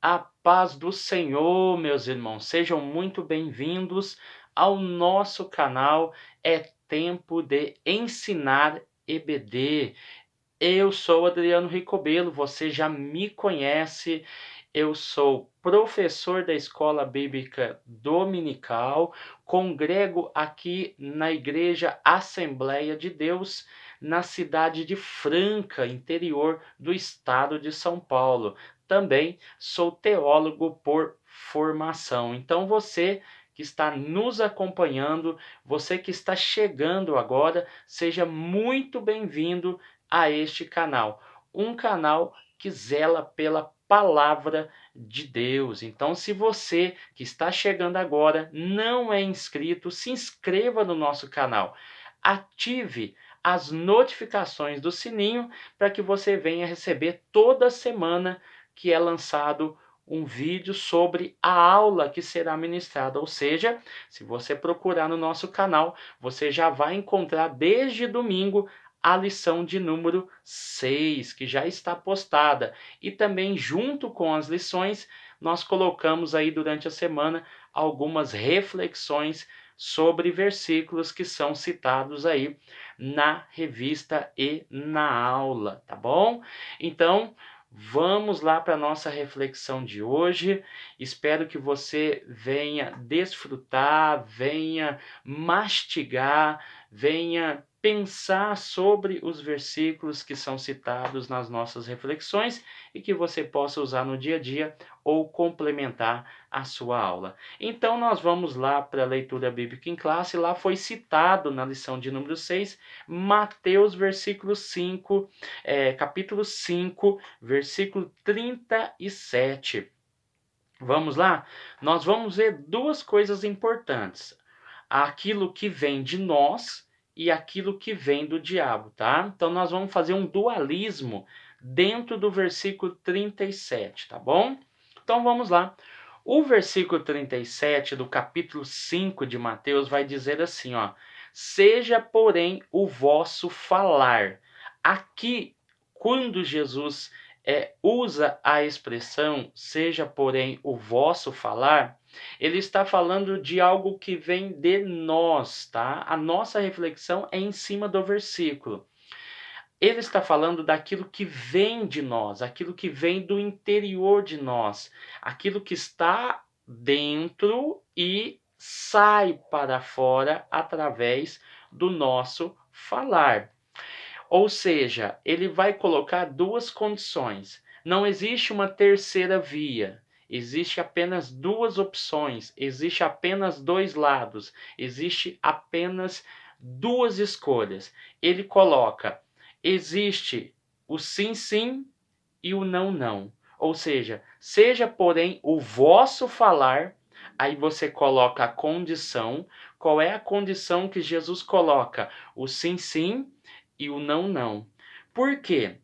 A paz do Senhor, meus irmãos, sejam muito bem-vindos ao nosso canal. É tempo de ensinar EBD. Eu sou Adriano Ricobelo, você já me conhece. Eu sou professor da Escola Bíblica Dominical, congrego aqui na Igreja Assembleia de Deus, na cidade de Franca, interior do estado de São Paulo. Também sou teólogo por formação. Então você que está nos acompanhando, você que está chegando agora, seja muito bem-vindo a este canal. Um canal que zela pela palavra de Deus. Então, se você que está chegando agora não é inscrito, se inscreva no nosso canal. Ative as notificações do sininho para que você venha receber toda semana que é lançado um vídeo sobre a aula que será ministrada. Ou seja, se você procurar no nosso canal, você já vai encontrar desde domingo a lição de número 6, que já está postada. E também, junto com as lições, nós colocamos aí durante a semana algumas reflexões sobre versículos que são citados aí na revista e na aula, tá bom? Então, vamos lá para a nossa reflexão de hoje. Espero que você venha desfrutar, venha mastigar, venha pensar sobre os versículos que são citados nas nossas reflexões e que você possa usar no dia a dia ou complementar a sua aula. Então nós vamos lá para a leitura bíblica em classe. Lá foi citado na lição de número 6, Mateus capítulo 5, versículo 37. Vamos lá? Nós vamos ver duas coisas importantes: aquilo que vem de nós e aquilo que vem do diabo, tá? Então nós vamos fazer um dualismo dentro do versículo 37, tá bom? Então vamos lá. O versículo 37 do capítulo 5 de Mateus vai dizer assim, ó: seja, porém, o vosso falar. Aqui, quando Jesus usa a expressão seja, porém, o vosso falar, ele está falando de algo que vem de nós, tá? A nossa reflexão é em cima do versículo. Ele está falando daquilo que vem de nós, aquilo que vem do interior de nós, aquilo que está dentro e sai para fora através do nosso falar. Ou seja, ele vai colocar duas condições. Não existe uma terceira via. Existe apenas duas opções, existe apenas dois lados, existe apenas duas escolhas. Ele coloca: existe o sim, sim e o não, não. Ou seja, seja, porém, o vosso falar. Aí você coloca a condição. Qual é a condição que Jesus coloca? O sim, sim e o não, não. Por quê?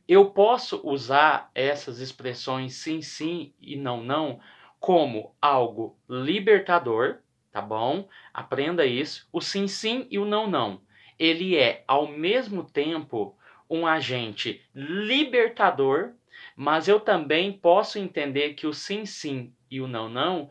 Eu posso usar essas expressões sim, sim e não, não como algo libertador, tá bom? Aprenda isso. O sim, sim e o não, não. Ele é, ao mesmo tempo, um agente libertador, mas eu também posso entender que o sim, sim e o não, não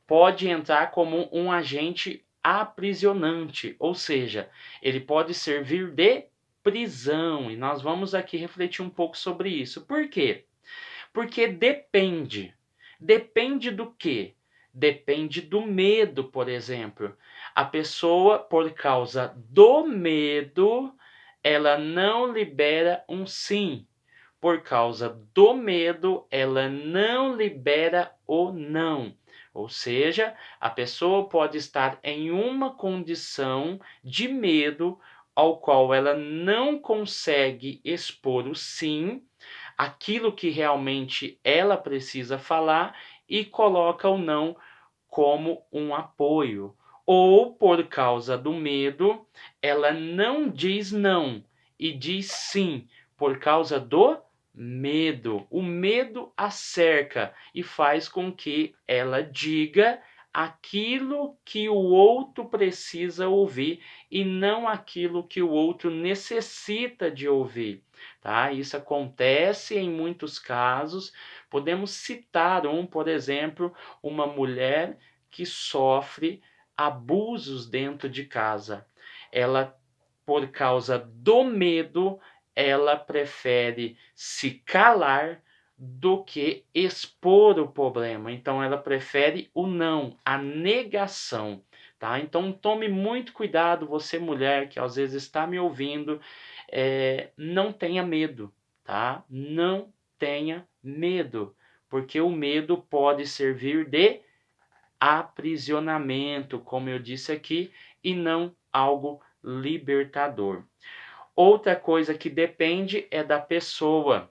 pode entrar como um agente aprisionante, ou seja, ele pode servir de prisão, e nós vamos aqui refletir um pouco sobre isso. Por quê? Porque depende. Depende do quê? Depende do medo, por exemplo. A pessoa, por causa do medo, ela não libera um sim. Por causa do medo, ela não libera o não. Ou seja, a pessoa pode estar em uma condição de medo ao qual ela não consegue expor o sim, aquilo que realmente ela precisa falar, e coloca o não como um apoio. Ou, por causa do medo, ela não diz não e diz sim, por causa do medo. O medo a cerca e faz com que ela diga aquilo que o outro precisa ouvir e não aquilo que o outro necessita de ouvir. tá? Isso acontece em muitos casos. Podemos citar por exemplo, uma mulher que sofre abusos dentro de casa. Ela, por causa do medo, ela prefere se calar do que expor o problema. Então ela prefere o não, a negação, tá? Então tome muito cuidado, você mulher que às vezes está me ouvindo, não tenha medo, tá? Não tenha medo, porque o medo pode servir de aprisionamento, como eu disse aqui, e não algo libertador. Outra coisa que depende é da pessoa.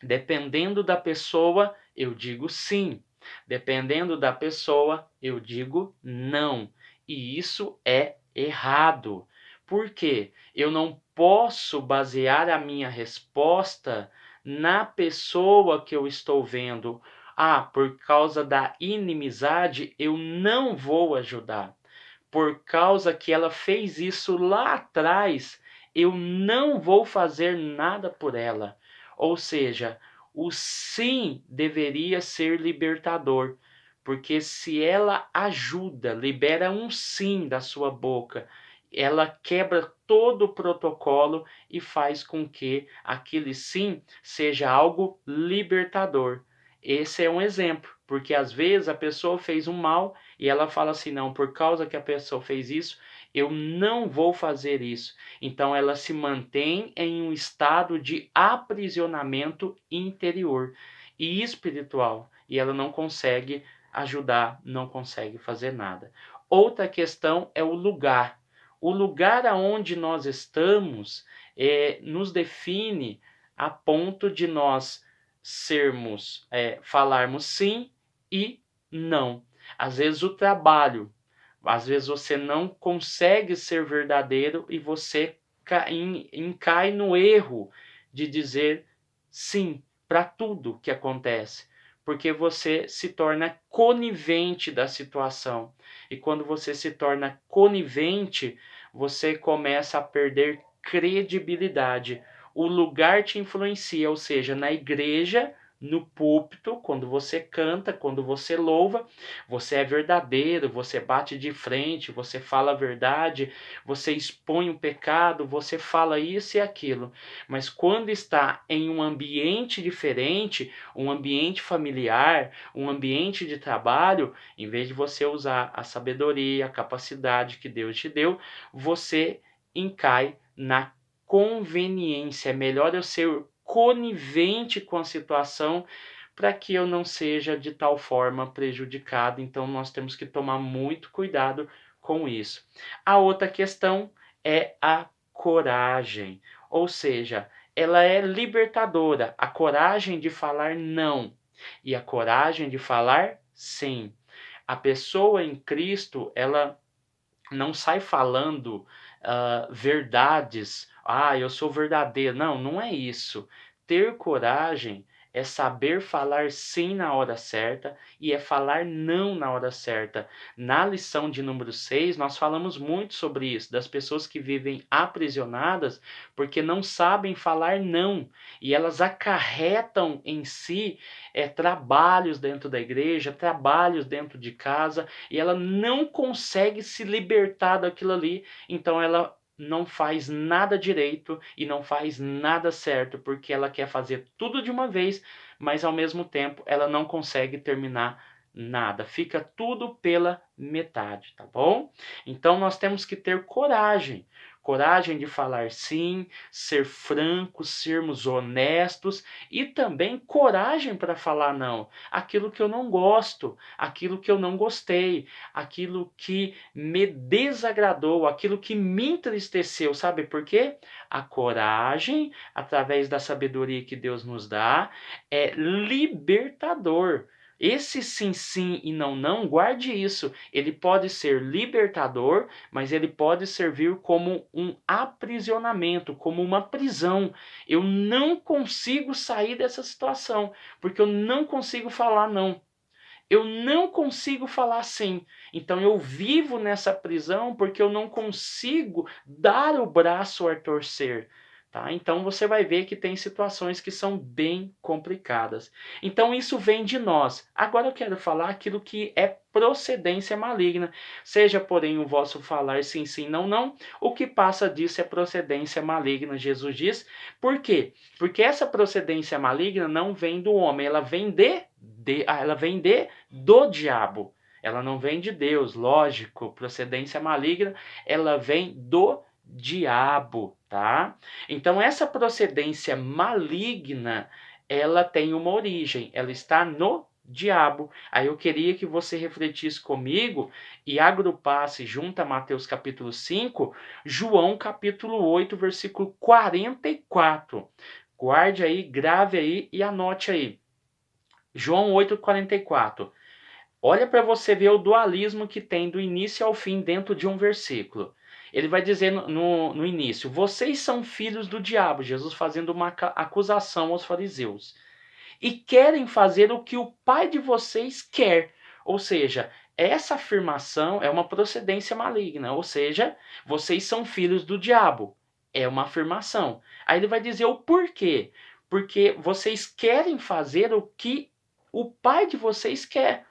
Dependendo da pessoa, eu digo sim. Dependendo da pessoa, eu digo não. E isso é errado. Por quê? Eu não posso basear a minha resposta na pessoa que eu estou vendo. Ah, por causa da inimizade, eu não vou ajudar. Por causa que ela fez isso lá atrás, eu não vou fazer nada por ela. Ou seja, o sim deveria ser libertador, porque se ela ajuda, libera um sim da sua boca, ela quebra todo o protocolo e faz com que aquele sim seja algo libertador. Esse é um exemplo, porque às vezes a pessoa fez um mal e ela fala assim: não, por causa que a pessoa fez isso, eu não vou fazer isso. Então ela se mantém em um estado de aprisionamento interior e espiritual, e ela não consegue ajudar, não consegue fazer nada. Outra questão é o lugar. O lugar aonde nós estamos nos define a ponto de nós falarmos sim e não. Às vezes o trabalho, às vezes você não consegue ser verdadeiro e você cai no erro de dizer sim para tudo que acontece, porque você se torna conivente da situação. E quando você se torna conivente, você começa a perder credibilidade. O lugar te influencia, ou seja, na igreja, no púlpito, quando você canta, quando você louva, você é verdadeiro, você bate de frente, você fala a verdade, você expõe o pecado, você fala isso e aquilo. Mas quando está em um ambiente diferente, um ambiente familiar, um ambiente de trabalho, em vez de você usar a sabedoria, a capacidade que Deus te deu, você encai na conveniência. É melhor eu ser conivente com a situação para que eu não seja de tal forma prejudicado. Então nós temos que tomar muito cuidado com isso. A outra questão é a coragem, ou seja, ela é libertadora, a coragem de falar não e a coragem de falar sim. A pessoa em Cristo, ela não sai falando verdades. Ah, eu sou verdadeiro. Não, não é isso. Ter coragem é saber falar sim na hora certa e é falar não na hora certa. Na lição de número 6, nós falamos muito sobre isso, das pessoas que vivem aprisionadas porque não sabem falar não. E elas acarretam em si trabalhos dentro da igreja, trabalhos dentro de casa, e ela não consegue se libertar daquilo ali, então ela não faz nada direito e não faz nada certo, porque ela quer fazer tudo de uma vez, mas ao mesmo tempo ela não consegue terminar nada, fica tudo pela metade, tá bom? Então nós temos que ter coragem. Coragem de falar sim, ser francos, sermos honestos e também coragem para falar não. Aquilo que eu não gosto, aquilo que eu não gostei, aquilo que me desagradou, aquilo que me entristeceu. Sabe por quê? A coragem, através da sabedoria que Deus nos dá, é libertador. Esse sim, sim e não, não, guarde isso. Ele pode ser libertador, mas ele pode servir como um aprisionamento, como uma prisão. Eu não consigo sair dessa situação, porque eu não consigo falar não. Eu não consigo falar sim. Então eu vivo nessa prisão porque eu não consigo dar o braço a torcer. Tá? Então você vai ver que tem situações que são bem complicadas. Então isso vem de nós. Agora eu quero falar aquilo que é procedência maligna. Seja, porém, o vosso falar sim, sim, não, não. O que passa disso é procedência maligna, Jesus diz. Por quê? Porque essa procedência maligna não vem do homem, ela vem do diabo. Ela não vem de Deus, lógico. Procedência maligna, ela vem do diabo, tá? Então essa procedência maligna, ela tem uma origem, ela está no diabo. Aí eu queria que você refletisse comigo e agrupasse junto a Mateus capítulo 5, João capítulo 8, versículo 44. Guarde aí, grave aí e anote aí. João 8:44. Olha para você ver o dualismo que tem do início ao fim dentro de um versículo. Ele vai dizer no início: vocês são filhos do diabo, Jesus fazendo uma acusação aos fariseus, e querem fazer o que o pai de vocês quer. Ou seja, essa afirmação é uma procedência maligna, ou seja, vocês são filhos do diabo. É uma afirmação. Aí ele vai dizer o porquê. Porque vocês querem fazer o que o pai de vocês quer.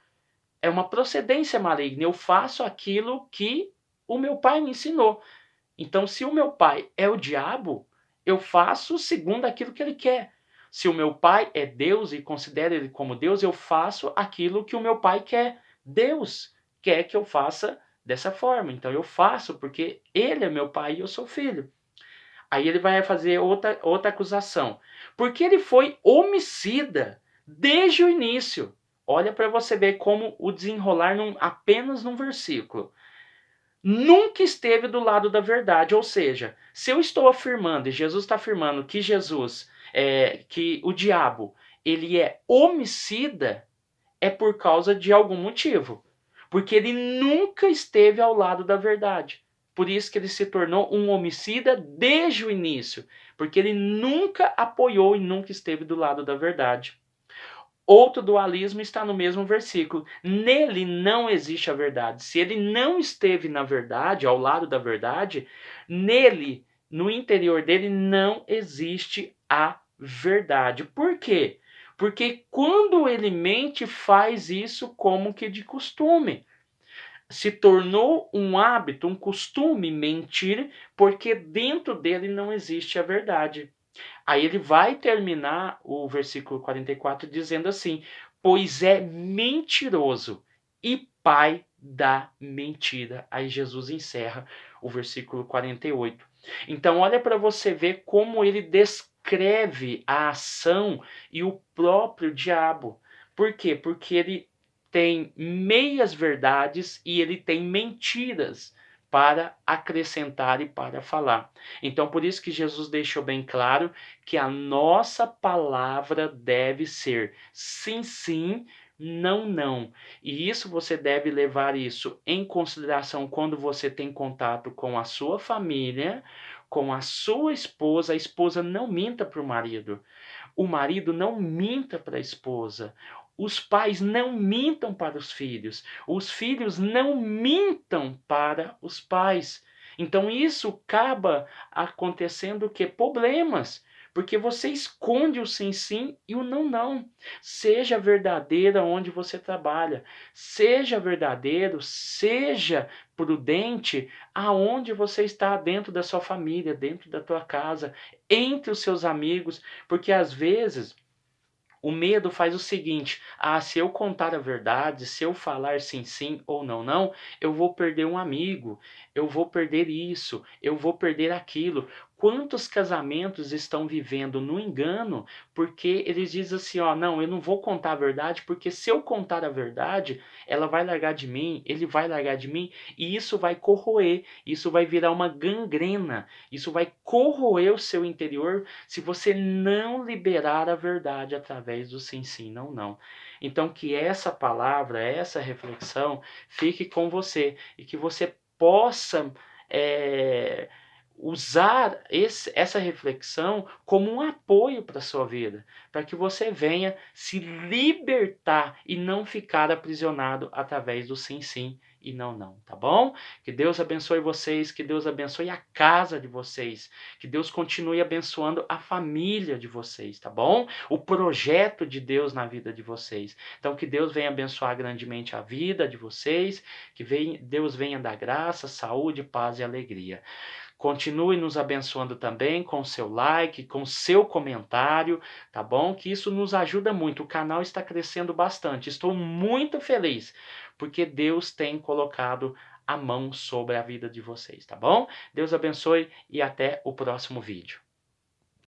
É uma procedência maligna. Eu faço aquilo que o meu pai me ensinou. Então, se o meu pai é o diabo, eu faço segundo aquilo que ele quer. Se o meu pai é Deus e considero ele como Deus, eu faço aquilo que o meu pai quer. Deus quer que eu faça dessa forma. Então, eu faço porque ele é meu pai e eu sou filho. Aí ele vai fazer outra acusação. Porque ele foi homicida desde o início. Olha para você ver como o desenrolar apenas num versículo. Nunca esteve do lado da verdade. Ou seja, se eu estou afirmando, e Jesus está afirmando que que o diabo, ele é homicida, é por causa de algum motivo. Porque ele nunca esteve ao lado da verdade. Por isso que ele se tornou um homicida desde o início. Porque ele nunca apoiou e nunca esteve do lado da verdade. Outro dualismo está no mesmo versículo. Nele não existe a verdade. Se ele não esteve na verdade, ao lado da verdade, nele, no interior dele, não existe a verdade. Por quê? Porque quando ele mente, faz isso como que de costume. Se tornou um hábito, um costume mentir, porque dentro dele não existe a verdade. Aí ele vai terminar o versículo 44 dizendo assim: pois é mentiroso e pai da mentira. Aí Jesus encerra o versículo 48. Então, olha para você ver como ele descreve a ação e o próprio diabo. Por quê? Porque ele tem meias verdades e ele tem mentiras para acrescentar e para falar. Então, por isso que Jesus deixou bem claro que a nossa palavra deve ser sim, sim, não, não. E isso você deve levar isso em consideração quando você tem contato com a sua família, com a sua esposa. A esposa não minta para o marido não minta para a esposa. Os pais não mintam para os filhos não mintam para os pais. Então isso acaba acontecendo o que? Problemas. Porque você esconde o sim sim e o não não. Seja verdadeira onde você trabalha. Seja verdadeiro, seja prudente aonde você está dentro da sua família, dentro da tua casa, entre os seus amigos, porque às vezes o medo faz o seguinte: se eu contar a verdade, se eu falar sim, sim ou não, não, eu vou perder um amigo, eu vou perder isso, eu vou perder aquilo. Quantos casamentos estão vivendo no engano porque eles dizem assim: ó, não, eu não vou contar a verdade, porque se eu contar a verdade, ela vai largar de mim, ele vai largar de mim, e isso vai corroer, isso vai virar uma gangrena, isso vai corroer o seu interior se você não liberar a verdade através do sim, sim, não, não. Então, que essa palavra, essa reflexão fique com você e que você possa usar essa reflexão como um apoio para a sua vida, para que você venha se libertar e não ficar aprisionado através do sim, sim e não, tá bom? Que Deus abençoe vocês, que Deus abençoe a casa de vocês, que Deus continue abençoando a família de vocês, tá bom? O projeto de Deus na vida de vocês. Então, que Deus venha abençoar grandemente a vida de vocês, que Deus venha dar graça, saúde, paz e alegria. Continue nos abençoando também com seu like, com seu comentário, tá bom? Que isso nos ajuda muito. O canal está crescendo bastante. Estou muito feliz porque Deus tem colocado a mão sobre a vida de vocês, tá bom? Deus abençoe e até o próximo vídeo.